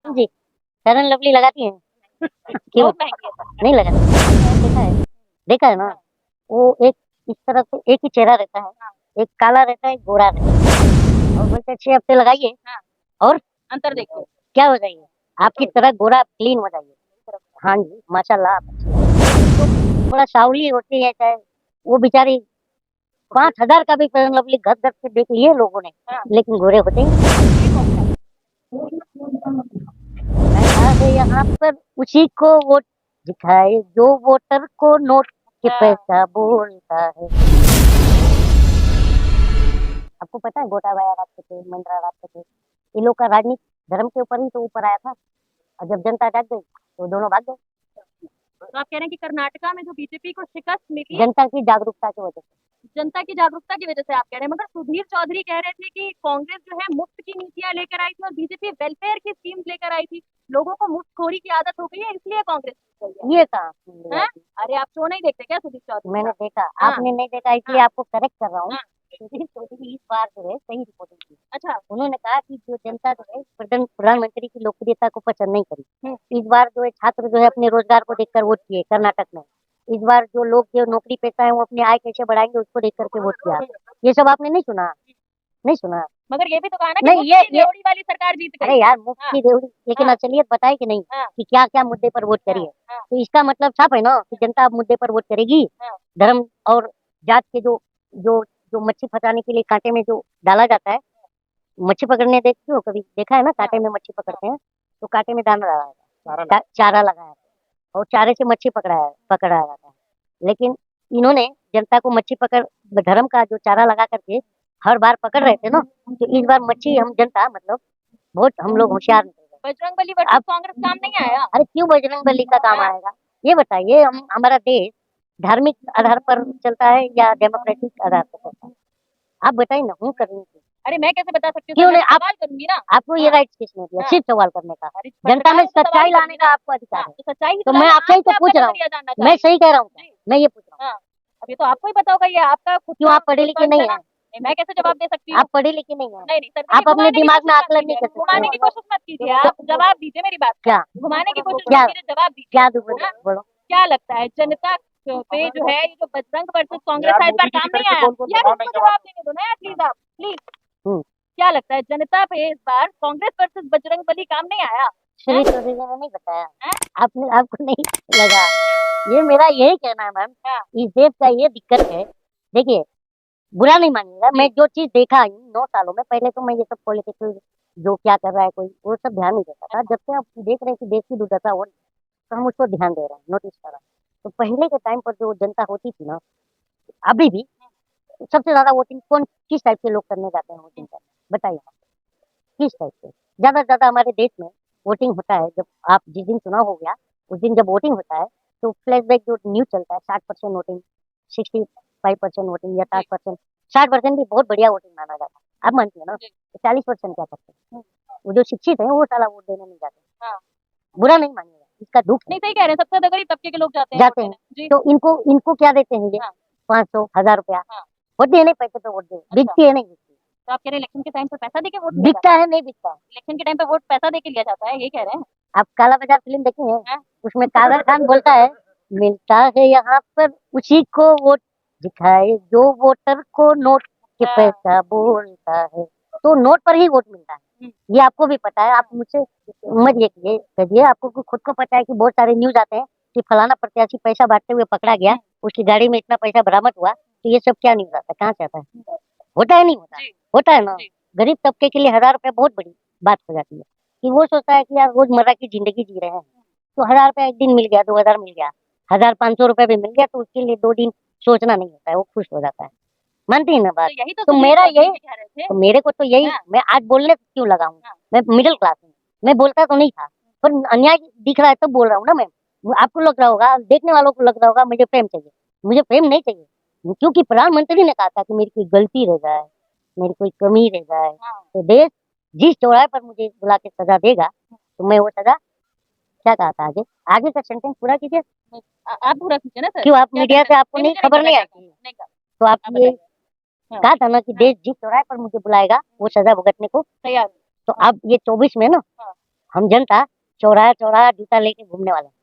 Ji, fair and lovely लगाती हैं? क्यों? बहुत महँगी है सर। नहीं लगाती? देखा है, देखा है ना? हाँ, वो एक इस तरह से एक ही चेहरा रहता है, हाँ, एक काला रहता है, एक गोरा रहता है और बोलते हैं 6 हफ्ते लगाइए हाँ, और अंतर देखिए। क्या हो जाइए? आपकी तरह गोरा क्लीन हो जाइए। हाँ जी, माशाल्लाह आप अच्छी हैं। जो थोड़ा साँवली होती है चाहे वो बेचारी 5,000 का भी फेयर एंड लवली घस-घस के देख लिए लोगों ने, हाँ, लेकिन गोरे होते ही नहीं। ये कौन सा है? पैसा है यहाँ पर उसी को वोट दिखाए जो वोटर को नोट के अच्छा, पैसा बोलता है। आपको पता है गोटाबाया राजपूत थे, मंडरा राजपूत थे, इन लोग का राजनीति धर्म के ऊपर ही तो ऊपर आया था और जब जनता जाग गई तो दोनों भाग गए। तो आप कह रहे हैं कि कर्नाटका में जो बीजेपी को शिकस्त मिली, जनता की जागरूकता की वजह से। जनता की जागरूकता की वजह से आप कह रहे हैं। मगर सुधीर चौधरी कह रहे थे कि कांग्रेस जो है मुफ्त की नीतियां लेकर आई थी और बीजेपी वेलफेयर की स्कीम्स लेकर आई थी। लोगों को मुफ्तखोरी की आदत हो गई है, इसलिए कांग्रेस जीत गई ये कहाँ सुन है। लिया हैं? जी? अरे आप शो नहीं देखते क्या सुधीर चौधरी मैंने का? देखा, हाँ, आपने नहीं देखा इसलिए हाँ, आपको करेक्ट कर रहा हूँ। हाँ, सुधीर चौधरी इस बार जो है सही रिपोर्टिंग की। अच्छा, उन्होंने कहा कि जो जनता जो है प्रधानमंत्री की लोकप्रियता को पसंद नहीं करी। हम्म, इस बार जो है छात्र जो है अपने रोजगार को देखकर वोट किए कर्नाटक में। इस बार जो लोग जो नौकरी पेशा है वो अपनी आय कैसे बढ़ाएंगे उसको देख करके वोट किया। हम्म। ये सब आपने नहीं सुना? नहीं सुना? मगर ये भी तो कहा ना कि नहीं मुफ्त की ये रेवड़ी वाली सरकार जीत अरे गई। यार मुफ्त हाँ, की रेवड़ी लेकिन हाँ, असलियत बताए कि नहीं हाँ, कि क्या क्या मुद्दे पर वोट करी हाँ, है। हाँ, तो इसका मतलब साफ है ना कि जनता अब मुद्दे पर वोट करेगी। हाँ, धर्म और जात के जो जो जो मच्छी फंसाने के लिए कांटे में जो डाला जाता है, मच्छी पकड़ने देखते हो कभी देखा है ना हाँ, कांटे में मच्छी हाँ, पकड़ते हैं तो कांटे में दाना डाला जाता है, चारा लगाया है और चारे से मच्छी पकड़ा जाता है। लेकिन इन्होंने जनता को मच्छी पकड़ धर्म का जो चारा लगा करके हर बार पकड़ रहे थे ना, तो इस बार मच्छी हम जनता मतलब बहुत हम लोग होशियार निकल गए। बजरंग बली वर्सेस अब कांग्रेस काम नहीं आया। अरे क्यों बजरंग बली का काम हाँ, आएगा? ये बताइए हम हमारा देश धार्मिक आधार पर चलता है या डेमोक्रेटिक आधार पर चलता है? आप बताइए ना, हूँ करने की। अरे मैं कैसे बता सकती हूँ सर, क्यों मैं नहीं तो आप सवाल करूंगी ना। आपको ये हाँ, राइट्स किसने दिया? हाँ, सिर्फ सवाल करने का। अरे जनता पत्रकार में हूँ तो सवाल सच्चाई ही लाने करूंगी का ना। आपको अधिकार हाँ, है। तो सच्चाई ही तो तो मैं लानी है, आपसे आप ही तो क्या पूछ आपका रहा हूँ। नजरिया जानना मैं चाहती सही हैं? कह रहा हूँ क्या? जी, मैं ये पूछ रहा हूँ। हाँ, अब ये तो आपको ही पता होगा, ये आपका खुद क्यों का आप पढ़े लिखे रिसर्च नहीं है ना। हैं? नहीं, मैं कैसे जवाब दे सकती हूँ? आप पढ़े लिखे नहीं हैं। नहीं, नहीं सर, देखिए आप अपने घुमाने की दिमाग कोशिश में मत आकलन नहीं कीजिए, कर सकते घुमाने हैं। की कोशिश मत कीजिए, तो आप जवाब दीजिए मेरी बात का। क्या घुमाने की कोशिश मत क्या कीजिए, जवाब दीजिए। क्या दूँ बोलो हाँ, बोलो? क्या लगता है जनता पे जो है ये जो बजरंग वर्सेस कांग्रेस है, इस बार काम नहीं आया? यार उसको जवाब देने दो ना यार, प्लीज आप, प्लीज। हम्म क्या लगता है जनता पे इस बार कांग्रेस वर्सेस बजरंग बली काम नहीं आया? श्री हैं? चौधरी ने नहीं बताया। हैं? आपने आपको नहीं लगा? ये मेरा यही कहना है मैम। हाँ, इस देश का ये दिक्कत है। देखिए बुरा नहीं मानिएगा, मैं जो चीज़ देखा हूँ 9 सालों में, पहले तो मैं ये सब पॉलिटिकल जो क्या कर रहा है कोई, वो सब ध्यान नहीं देता था। जब से आप देख रहे हैं कि देश की दुर्दशा हो रही है, तो हम उसको ध्यान दे रहे हैं, नोटिस कर रहे हैं। तो पहले के टाइम पर जो जनता होती थी ना, अभी भी सबसे ज़्यादा वोटिंग कौन किस टाइप के लोग करने जाते हैं वोटिंग करने? बताइए आप, किस टाइप से? ज़्यादा से ज़्यादा हमारे देश में वोटिंग होता है जब आप जिस दिन चुनाव हो गया, उस दिन जब वोटिंग होता है, तो फ्लैशबैक जो न्यूज़ चलता है 60% वोटिंग, 65% वोटिंग या जी, 60%। 60% भी बहुत बढ़िया वोटिंग माना जाता है। आप मानती हैं ना? जी, तो 40% क्या करते हैं? हम्म, वो जो शिक्षित हैं वो साला वोट देने नहीं जाते। हाँ। बुरा नहीं मानिएगा, इसका दुःख है। नहीं, सही कह रहे हैं, सबसे ज्यादा गरीब तबके के लोग जाते हैं वोट जाते हैं, देने। जी, तो इनको इनको क्या देते हैं ये? हाँ, 500, 1000 रुपया। हाँ, होते हैं नहीं पैसे पे वोट दे, अच्छा। बिकती है नहीं बिकती। तो आप कह रहे हैं इलेक्शन के टाइम पे पैसा देके वोट लिया बिकता जाता है? है नहीं बिकता है। इलेक्शन के टाइम पे वोट पैसा देके लिया जाता है, ये कह रहे हैं? आप काला बाजार फिल्म देखी है? हैं? उसमें कादर खान बोलता है, मिलता है यहाँ पर उसी को वोट दिखाए जो वोटर को नोट के हाँ, पैसा बोलता है। तो नोट पर ही वोट मिलता है। हम्म, ये आपको भी पता है, आप मुझसे मत ये कहिए, आपको खुद को पता है कि बहुत सारे न्यूज आते हैं कि फलाना प्रत्याशी पैसा बांटते हुए पकड़ा गया, उसकी गाड़ी में इतना पैसा बरामद हुआ। तो ये सब क्या न्यूज आता है, कहाँ से आता है? होता है नहीं होता? जी, होता है ना? जी, गरीब तबके के लिए 1000 रुपया बहुत बड़ी बात हो जाती है कि वो सोचता है कि यार रोजमर्रा की जिंदगी जी रहे हैं, तो 1000 रुपया एक दिन मिल गया, 2000 मिल गया, 1500 रुपया भी मिल गया, तो उसके लिए 2 दिन सोचना नहीं होता है, वो खुश हो जाता है। मानती है ना तो बात? यही तो तो सुधीर मेरा चौधरी यही भी कह रहे थे। तो मेरे को तो यही, हाँ, मैं आज बोलने से क्यों लगा हूँ? हाँ, मैं मिडिल क्लास हूँ, मैं बोलता तो नहीं था, पर अन्याय दिख रहा है तो बोल रहा हूँ ना मैं। आपको लग रहा होगा, देखने वालों को लग रहा होगा मुझे प्रेम चाहिए। मुझे प्रेम नहीं चाहिए, क्योंकि प्रधानमंत्री ने कहा था कि मेरी कोई गलती रह जाए, मेरी कोई कमी रह जाए, हाँ, तो देश जिस चौराहे पर मुझे बुला के सजा देगा, तो मैं वो सजा क्या कहा था आगे? आगे का सेंटेंस पूरा कीजिए। नहीं, आप पूरा कीजिए ना सर, क्यों आप क्या मीडिया सेंटेंस? से आपको नहीं, नहीं मुझे नहीं खबर पता नहीं क्या कहा, आती? नहीं कहा। तो आप आप ये बताइए। हाँ, कहा था ना कि हाँ, देश जिस चौराहे पर मुझे बुलाएगा वो सजा भुगतने को। तैयार हूँ। तो अब ये 24 में ना हाँ, हम जनता चौराहा चौराहा जूता लेके घूमने वाले हैं।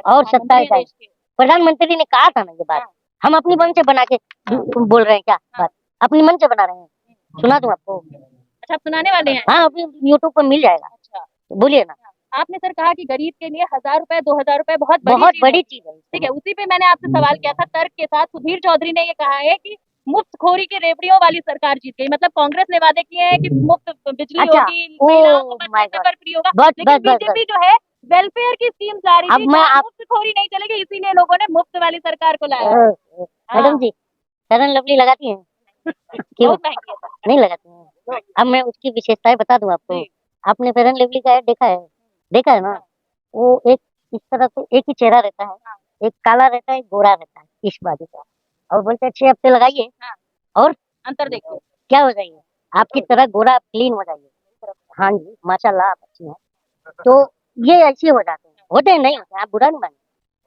और सत्ता प्रधानमंत्री है हैं देश के। प्रधानमंत्री ने कहा था ना ये बात, हाँ। हम अपनी मन से बना के बोल रहे हैं क्या बात, अपनी मन से बना रहे हैं। सुना दूं आपको? अच्छा, आप सुनाने वाले हैं? हाँ, अभी यूट्यूब पर मिल जाएगा, अच्छा। तो बोलिए ना। आपने सर कहा कि गरीब के लिए 1000 रुपए 2000 रुपए बहुत बहुत चीज बड़ी है। चीज है। ठीक है, उसी पे मैंने आपसे सवाल किया था तर्क के साथ। सुधीर चौधरी ने ये कहा है कि मुफ्तखोरी की रेवड़ियों वाली सरकार जीत गई। मतलब कांग्रेस ने वादे किए हैं कि मुफ्त बिजली अच्छा, होगी, महिलाओं को बस माय समय गॉड, पर फ्री होगा, बस लेकिन बस बस बस बीजेपी जो है वेलफेयर की स्कीम ला रही अब थी मैं जहाँ आप मुफ्तखोरी नहीं चलेगी, इसीलिए लोगों ने मुफ्त वाली सरकार को लाया। मैडम हाँ, जी, फेयर लवली लगाती हैं? क्यों बहुत महंगी है सर। नहीं लगाती हैं? अब मैं उसकी विशेषताएं बता दूं आपको। जी। आपने फेयर लवली का ऐड देखा है? देखा है ना? हाँ। वो एक इस तरह से एक ही चेहरा रहता है, हाँ। एक काला रहता है, एक गोरा रहता है इस बाजू का, और बोलते हैं 6 हफ्ते लगाइए हाँ। और अंतर देखिए। क्या हो जाइए, आपकी तरह गोरा क्लीन हो जाइए। हाँ जी, माशाल्लाह आप अच्छी हैं। तो ये ऐसे हो जाते हैं, होते हैं, नहीं होते हैं, आप बुरा नहीं मानिए,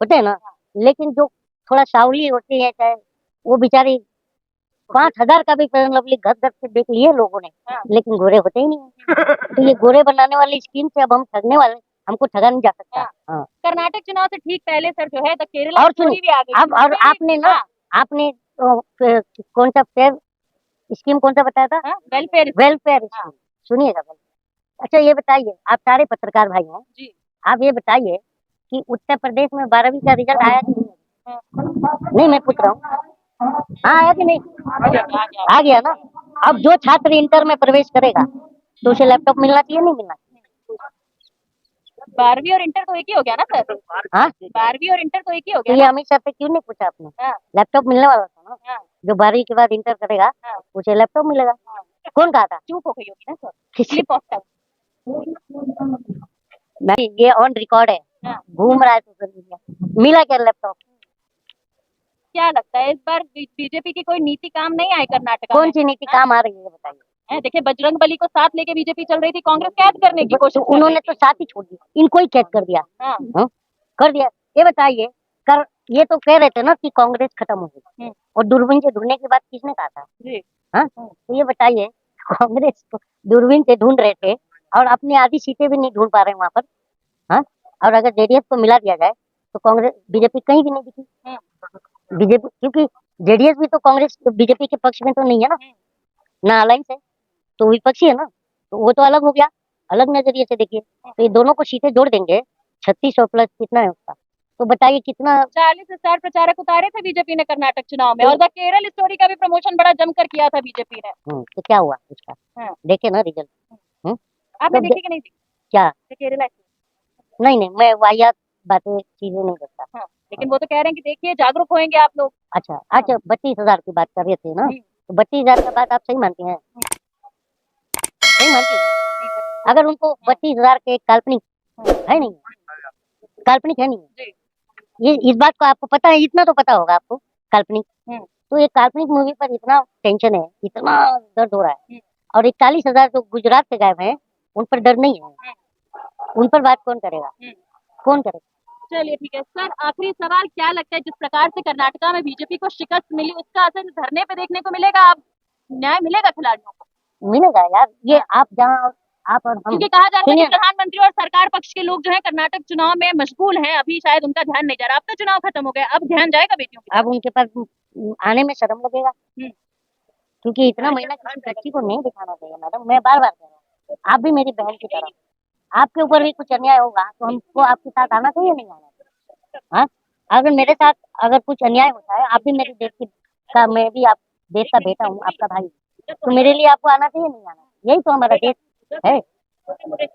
होते हैं ना। लेकिन जो थोड़ा सावली होती है, चाहे वो बेचारी 5,000 का भी फेयर लवली घर घर से देख लिए लोगों ने, हाँ। लेकिन गोरे होते ही नहीं है। तो ये गोरे बनाने वाली स्कीम से अब हम ठगने वाले, हमको ठगा नहीं जा सकता। हाँ। हाँ। कर्नाटक चुनाव से ठीक पहले सर जो है द केरला और स्टोरी सुनिए, भी आ गई अब थी और जिसमें आपने ना, हाँ, आपने कौन सा फेयर स्कीम कौन सा बताया था? हाँ, वेलफेयर वेलफेयर हाँ। स्कीम। सुनिएगा पहले। अच्छा ये बताइए, आप सारे पत्रकार भाई हैं, जी। आप ये बताइए कि उत्तर प्रदेश में 12वीं का रिजल्ट आया कि नहीं? हाँ। नहीं, मैं पूछ रहा हूँ, हाँ आया कि नहीं? आ गया। आ गया ना। अब जो छात्र इंटर में प्रवेश करेगा तो उसे लैपटॉप मिलना चाहिए, नहीं मिलना 12वीं और इंटर तो एक ही हो गया ना सर? चाहिए? हाँ, 12वीं और इंटर तो एक ही हो तो गया ये ना? अमित शाह से क्यों नहीं पूछा आपने? हाँ। लैपटॉप मिलने वाला था ना, हाँ। जो 12वीं के बाद इंटर करेगा हाँ। उसे लैपटॉप मिलेगा। हाँ। कौन कहा था? चूक हो गई होगी ना सर, स्लिप ऑफ टंग। नहीं, ये ऑन रिकॉर्ड है, हाँ। घूम रहा है सोशल मीडिया। मिला क्या लैपटॉप? क्या लगता है इस बार बीजेपी की कोई नीति काम नहीं आई कर्नाटका कौन में? सी नीति हाँ? काम आ रही है, ये बताइए। देखिए, बजरंग बली को साथ लेके बीजेपी चल रही थी, कांग्रेस कैद करने की तो कोशिश कर उन्होंने रही तो थी। साथ ही छोड़ दिया, इनको ही कैद कर दिया। हाँ। हाँ? कर दिया। ये बताइए, कर ये तो कह रहे थे ना कि कांग्रेस खत्म हो गई, और दूरबीन से ढूंढने के बाद किसने कहा था? जी। हाँ? तो ये बताइए, कांग्रेस को दूरबीन से ढूंढ रहे थे और अपनी आधी सीटें भी नहीं ढूंढ पा रहे वहां पर। हाँ? और अगर जेडीएस को मिला दिया जाए तो कांग्रेस बीजेपी कहीं भी नहीं दिखी। बीजेपी, क्योंकि जेडीएस भी तो कांग्रेस बीजेपी के पक्ष में तो नहीं है ना, ना अलायंस है, तो विपक्षी है ना, तो वो तो अलग हो गया, अलग नजरिए से देखिए। तो ये दोनों को सीटें जोड़ देंगे, 3600 प्लस कितना है उसका, तो बताइए कितना। 40 स्टार प्रचारक उतारे थे बीजेपी ने कर्नाटक चुनाव में, और द केरल स्टोरी का भी प्रमोशन बड़ा जमकर किया था बीजेपी ने। तो क्या हुआ उसका? हाँ। देखे ना रिजल्ट। आपने तो देखी कि नहीं थी क्या? The Kerala story? नहीं नहीं, मैं वाहियात बातें चीजें नहीं करता। हाँ, लेकिन वो तो कह रहे हैं कि देखिए जागरूक होंगे आप लोग। अच्छा अच्छा, 32,000 की बात कर रहे थे ना, तो 32,000 का बात आप सही मानती हैं? सही मानती हैं? अगर उनको 32,000 के काल्पनिक है नहीं, काल्पनिक है नहीं, जी। ये इस बात को आपको पता है, इतना तो पता होगा आपको, काल्पनिक। तो ये काल्पनिक मूवी पर इतना टेंशन है, इतना दर्द हो रहा है, और 41,000 जो गुजरात से गायब हैं उन पर डर नहीं है, उन पर बात कौन करेगा? कौन करेगा? चलिए ठीक है सर, आखिरी सवाल, क्या लगता है जिस प्रकार से कर्नाटका में बीजेपी को शिकस्त मिली उसका असर धरने पे देखने को मिलेगा? अब न्याय मिलेगा खिलाड़ियों को? मिलेगा यार, ये आप जहाँ, आप और हम, क्योंकि कहा जा रहा है कि सुनिए, प्रधानमंत्री और सरकार पक्ष के लोग जो है कर्नाटक चुनाव में मशगूल हैं, अभी शायद उनका ध्यान नहीं जा रहा। अब तो चुनाव खत्म हो गया, अब ध्यान जाएगा बेटियों की अब उनके पास आने में शर्म लगेगा, तरफ? क्योंकि इतना महीना किसी बच्ची को नहीं दिखाना चाहिए मैडम, मैं बार बार कह रहा हूँ, आप भी मेरी बहन की तरह, आपके ऊपर भी कुछ अन्याय होगा तो हमको आपके साथ आना चाहिए, नहीं आना चाहिए? हाँ, अगर मेरे साथ अगर कुछ अन्याय होता है, आप भी मेरे देश की का, मैं भी आप देश का बेटा हूँ, आपका भाई हूँ, तो मेरे लिए आपको आना चाहिए, नहीं आना चाहिए? यही तो हमारा देश है,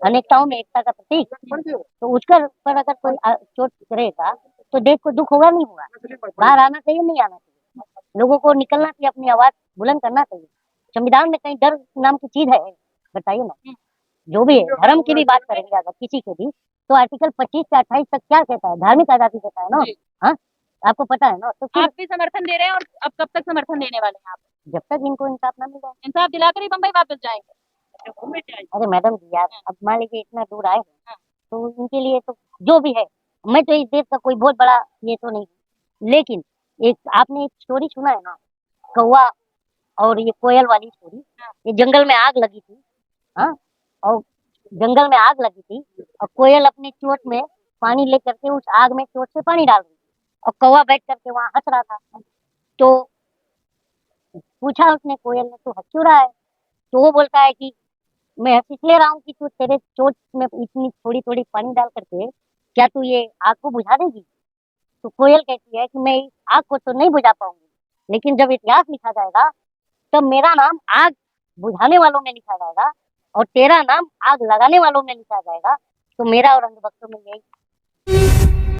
अनेकताओं में एकता का प्रतीक। तो उसका पर अगर कोई चोट करेगा तो देश को दुख होगा, नहीं होगा? बाहर आना चाहिए, नहीं आना चाहिए? लोगों को निकलना चाहिए, अपनी आवाज बुलंद करना चाहिए। संविधान में कहीं डर नाम की चीज है? बताइए ना। जो भी है, धर्म की भी बात करेंगे अगर किसी के भी, तो आर्टिकल 25 से 28 तक क्या कहता है? धार्मिक आजादी कहता है ना। हाँ, आपको पता है ना, तो फिर आप भी समर्थन दे रहे हैं, और अब कब तक समर्थन देने वाले हैं आप? जब तक इनको इंसाफ ना मिल जाए। इंसाफ दिलाकर ही बम्बई वापस जाएंगे? अरे मैडम जी यार, अब मान लीजिए इतना दूर आए हैं, तो इनके लिए तो जो भी है, मैं तो इस देश का कोई बहुत बड़ा ये तो नहीं हूँ, लेकिन एक आपने एक स्टोरी सुना है ना, कौवा और ये कोयल वाली स्टोरी? ये जंगल में आग लगी थी, हाँ, और जंगल में आग लगी थी और कोयल अपनी चोंच में पानी लेकर के उस आग में चोंच से पानी डाल रही थी और कौवा बैठ करके वहां हंस रहा था। तो पूछा उसने, कोयल ने, तू हंस क्यों रहा है? तो वो बोलता है कि मैं हंस इसलिए रहा हूँ कि तू तेरे चोंच में इतनी थोड़ी थोड़ी पानी डाल करके क्या तू ये आग को बुझा देगी? तो कोयल कहती है कि मैं इस आग को तो नहीं बुझा पाऊंगी, लेकिन जब इतिहास लिखा जाएगा तब मेरा नाम आग बुझाने वालों में लिखा जाएगा और तेरा नाम आग लगाने वालों में लिखा जाएगा। तो मेरा और अंधभक्तों में यही